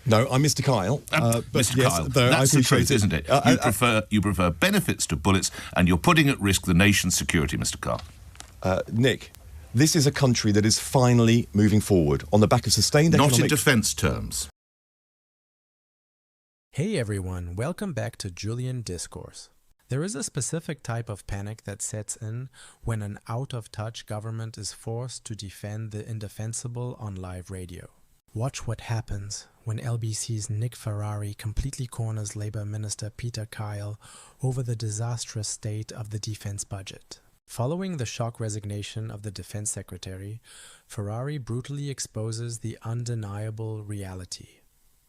No, I'm Mr. Kyle. Mr. yes, Kyle, that's the truth, isn't it? You prefer benefits to bullets, and you're putting at risk the nation's security, Mr. Kyle. Nick, this is a country that is finally moving forward on the back of sustained economic... Not in defence terms. Hey everyone, welcome back to Julian Discourse. There is a specific type of panic that sets in when an out-of-touch government is forced to defend the indefensible on live radio. Watch what happens when LBC's Nick Ferrari completely corners Labour Minister Peter Kyle over the disastrous state of the defence budget. Following the shock resignation of the Defence Secretary, Ferrari brutally exposes the undeniable reality.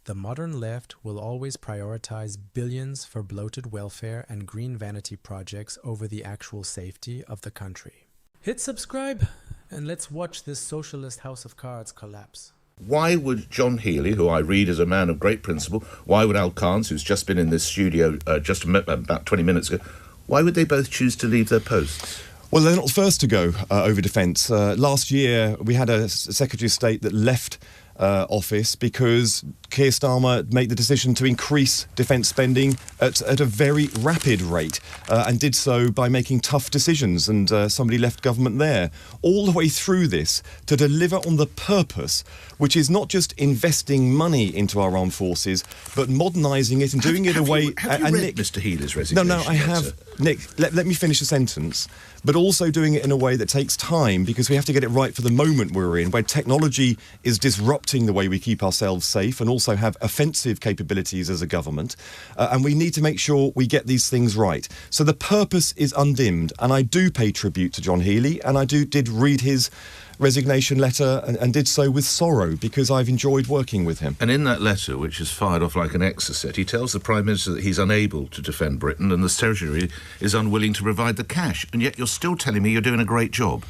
The modern left will always prioritize billions for bloated welfare and green vanity projects over the actual safety of the country. Hit subscribe and let's watch this socialist house of cards collapse. Why would John Healey, who I read as a man of great principle, why would Al Khan's, who's just been in this studio about 20 minutes ago, why would they both choose to leave their posts? Well, they're not the first to go over defence. Last year, we had a Secretary of State that left office because Keir Starmer made the decision to increase defence spending at a very rapid rate and did so by making tough decisions, and somebody left government there. All the way through this to deliver on the purpose, which is not just investing money into our armed forces, but modernising it and doing it away... Have you read Nick, Mr Healey's resignation? No, I have. Nick, let me finish the sentence. But also doing it in a way that takes time, because we have to get it right for the moment we're in, where technology is disrupting the way we keep ourselves safe and also have offensive capabilities as a government. And we need to make sure we get these things right. So the purpose is undimmed. And I do pay tribute to John Healey, and I did read his resignation letter and did so with sorrow, because I've enjoyed working with him. And in that letter, which is fired off like an exocet, he tells the Prime Minister that he's unable to defend Britain and the Secretary is unwilling to provide the cash. And yet you're still telling me you're doing a great job.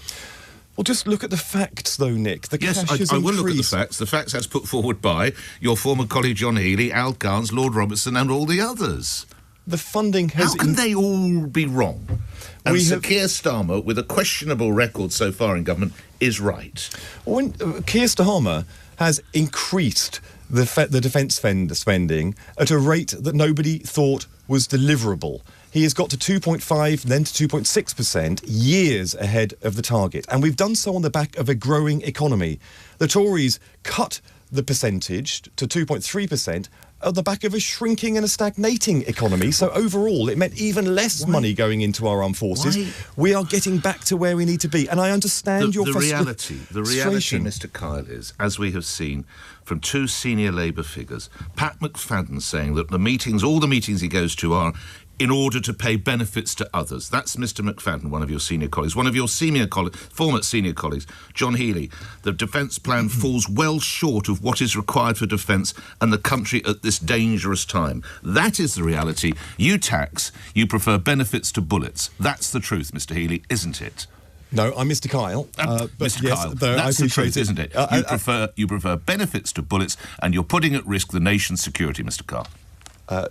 Well, just look at the facts, though, Nick. Yes, I will look at the facts. The facts as put forward by your former colleague John Healey, Al Khan's, Lord Robertson and all the others. The funding has... How can they all be wrong? And Sir Keir Starmer, with a questionable record so far in government, is right. When Keir Starmer has increased the defence spending at a rate that nobody thought was deliverable. He has got to 2.5%, then to 2.6%, years ahead of the target. And we've done so on the back of a growing economy. The Tories cut the percentage to 2.3%, on the back of a shrinking and a stagnating economy. So overall, it meant even less money going into our armed forces. We are getting back to where we need to be. And I understand your frustration. The reality, Mr Kyle, is, as we have seen from two senior Labour figures, Pat McFadden saying that all the meetings he goes to are in order to pay benefits to others. That's Mr McFadden, one of your senior colleagues. One of your former senior colleagues, John Healey. The defence plan falls well short of what is required for defence and the country at this dangerous time. That is the reality. You tax, you prefer benefits to bullets. That's the truth, Mr Healey, isn't it? No, I'm Mr Kyle. Mr Kyle, that's the truth, isn't it? You prefer benefits to bullets, and you're putting at risk the nation's security, Mr Kyle.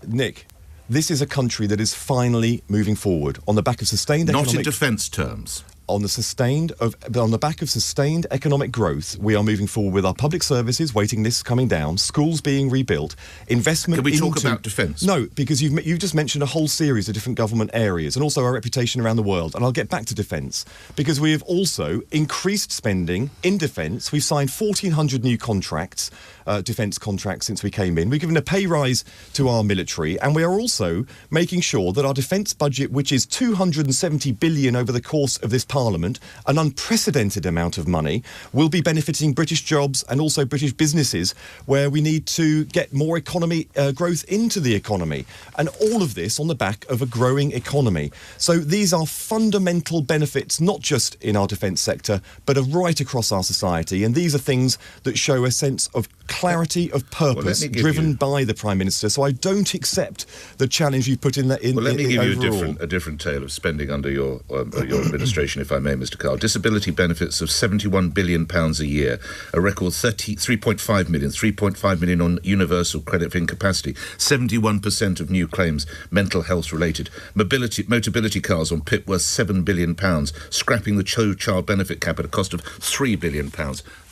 Nick, this is a country that is finally moving forward on the back of sustained economic... Not in defence terms. On the back of sustained economic growth, we are moving forward with our public services, waiting lists coming down, schools being rebuilt, investment into... Can we talk about defence? No, because you've just mentioned a whole series of different government areas and also our reputation around the world. And I'll get back to defence, because we have also increased spending in defence. We've signed 1,400 new contracts, defence contracts, since we came in. We've given a pay rise to our military, and we are also making sure that our defence budget, which is $270 billion over the course of this Parliament, an unprecedented amount of money, will be benefiting British jobs and also British businesses, where we need to get more economy growth into the economy. And all of this on the back of a growing economy. So these are fundamental benefits, not just in our defence sector, but right across our society. And these are things that show a sense of clarity of purpose driven by the Prime Minister. So I don't accept the challenge you put in that. Let me give you a different tale of spending under your administration, if I may, Mr Kyle. Disability benefits of £71 billion a year, a record 3.5 million on universal credit for incapacity, 71% of new claims mental health related, motability cars on PIP worth £7 billion, scrapping the child benefit cap at a cost of £3 billion.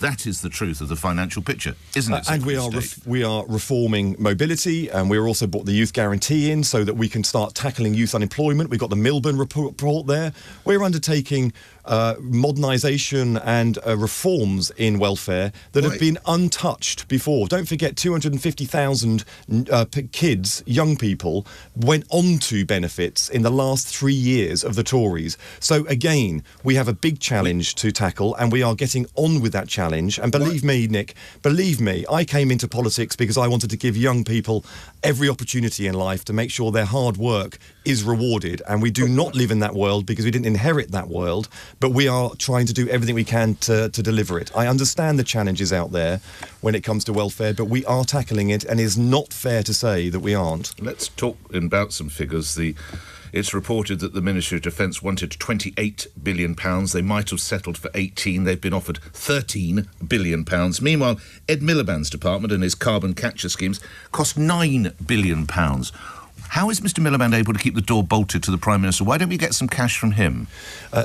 That is the truth of the financial picture, isn't its And we are reforming mobility, and we're also brought the youth guarantee in so that we can start tackling youth unemployment. We've got the Miliband report there. We're undertaking modernisation and reforms in welfare that have been untouched before. Don't forget, 250,000 kids, young people, went on to benefits in the last 3 years of the Tories. So again, we have a big challenge to tackle, and we are getting on with that challenge. And believe me, Nick, believe me, I came into politics because I wanted to give young people every opportunity in life to make sure their hard work is rewarded. And we do not live in that world because we didn't inherit that world, but we are trying to do everything we can to deliver it. I understand the challenges out there when it comes to welfare, but we are tackling it, and it is not fair to say that we aren't. Let's talk about some figures. It's reported that the Ministry of Defence wanted £28 billion. They might have settled for 18. They've been offered £13 billion. Meanwhile, Ed Miliband's department and his carbon capture schemes cost £9 billion. How is Mr Miliband able to keep the door bolted to the Prime Minister? Why don't we get some cash from him?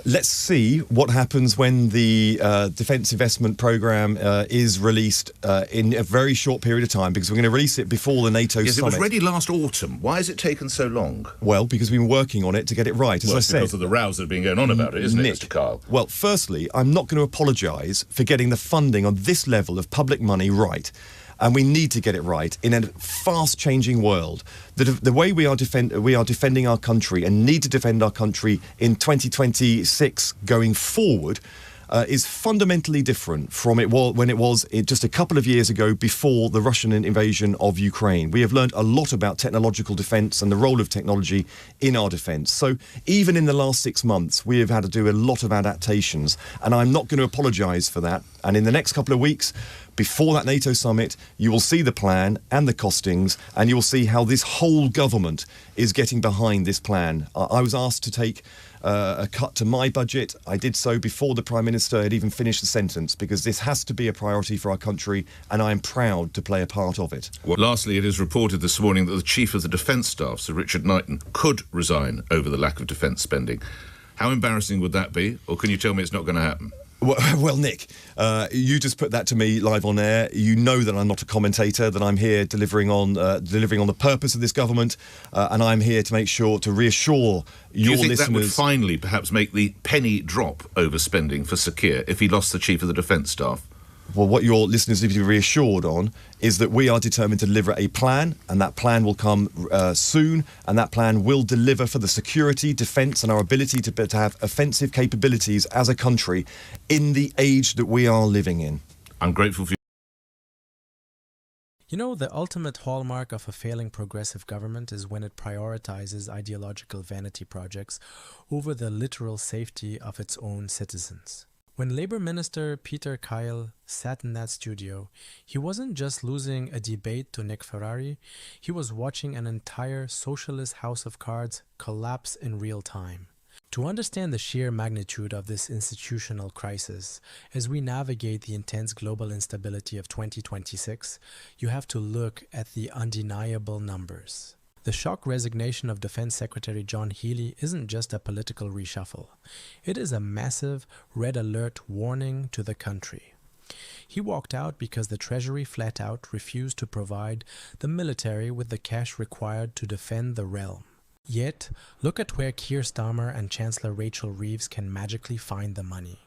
Let's see what happens when the Defence Investment Programme is released in a very short period of time, because we're going to release it before the NATO summit. Yes, it was ready last autumn. Why has it taken so long? Well, because we've been working on it to get it right, as I said. Because of the rows that have been going on about it, isn't Nick, it, Mr Kyle? Well, firstly, I'm not going to apologise for getting the funding on this level of public money right. And we need to get it right in a fast-changing world. The way we are defending our country and need to defend our country in 2026 going forward is fundamentally different from when it was just a couple of years ago before the Russian invasion of Ukraine. We have learned a lot about technological defence and the role of technology in our defence. So even in the last 6 months, we have had to do a lot of adaptations, and I'm not going to apologise for that. And in the next couple of weeks, before that NATO summit, you will see the plan and the costings, and you will see how this whole government is getting behind this plan. I was asked to take a cut to my budget. I did so before the Prime Minister had even finished the sentence, because this has to be a priority for our country, and I am proud to play a part of it. Well, lastly, it is reported this morning that the Chief of the Defence Staff, Sir Richard Knighton, could resign over the lack of defence spending. How embarrassing would that be? Or can you tell me it's not going to happen? Well, Nick, you just put that to me live on air. You know that I'm not a commentator, that I'm here delivering on the purpose of this government, and I'm here to make sure to reassure your listeners. Do you think that would finally perhaps make the penny drop over spending for Sir Keir if he lost the Chief of the Defence Staff? Well, what your listeners need to be reassured on is that we are determined to deliver a plan, and that plan will come soon, and that plan will deliver for the security, defence and our ability to have offensive capabilities as a country in the age that we are living in. I'm grateful for you. You know, the ultimate hallmark of a failing progressive government is when it prioritizes ideological vanity projects over the literal safety of its own citizens. When Labour Minister Peter Kyle sat in that studio, he wasn't just losing a debate to Nick Ferrari, he was watching an entire socialist house of cards collapse in real time. To understand the sheer magnitude of this institutional crisis, as we navigate the intense global instability of 2026, you have to look at the undeniable numbers. The shock resignation of Defence Secretary John Healey isn't just a political reshuffle. It is a massive red alert warning to the country. He walked out because the Treasury flat out refused to provide the military with the cash required to defend the realm. Yet, look at where Keir Starmer and Chancellor Rachel Reeves can magically find the money.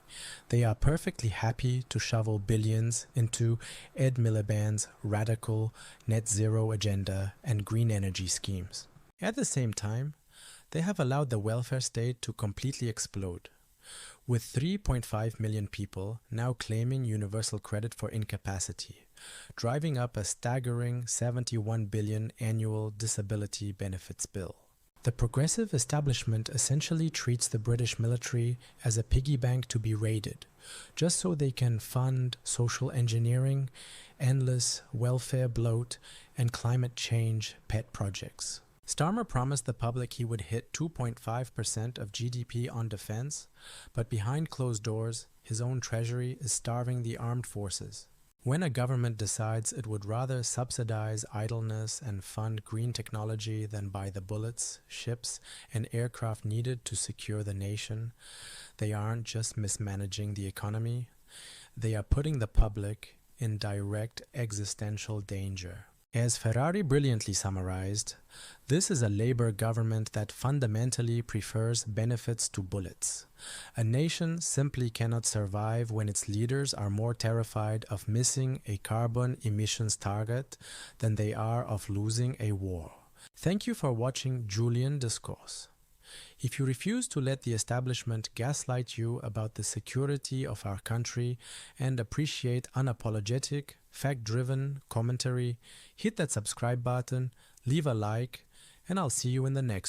They are perfectly happy to shovel billions into Ed Miliband's radical net zero agenda and green energy schemes. At the same time, they have allowed the welfare state to completely explode, with 3.5 million people now claiming universal credit for incapacity, driving up a staggering 71 billion annual disability benefits bill. The progressive establishment essentially treats the British military as a piggy bank to be raided, just so they can fund social engineering, endless welfare bloat, and climate change pet projects. Starmer promised the public he would hit 2.5% of GDP on defense, but behind closed doors, his own treasury is starving the armed forces. When a government decides it would rather subsidize idleness and fund green technology than buy the bullets, ships, and aircraft needed to secure the nation, they aren't just mismanaging the economy, they are putting the public in direct existential danger. As Ferrari brilliantly summarized, this is a Labour government that fundamentally prefers benefits to bullets. A nation simply cannot survive when its leaders are more terrified of missing a carbon emissions target than they are of losing a war. Thank you for watching Julian Discourse. If you refuse to let the establishment gaslight you about the security of our country and appreciate unapologetic, fact-driven commentary, hit that subscribe button, leave a like, and I'll see you in the next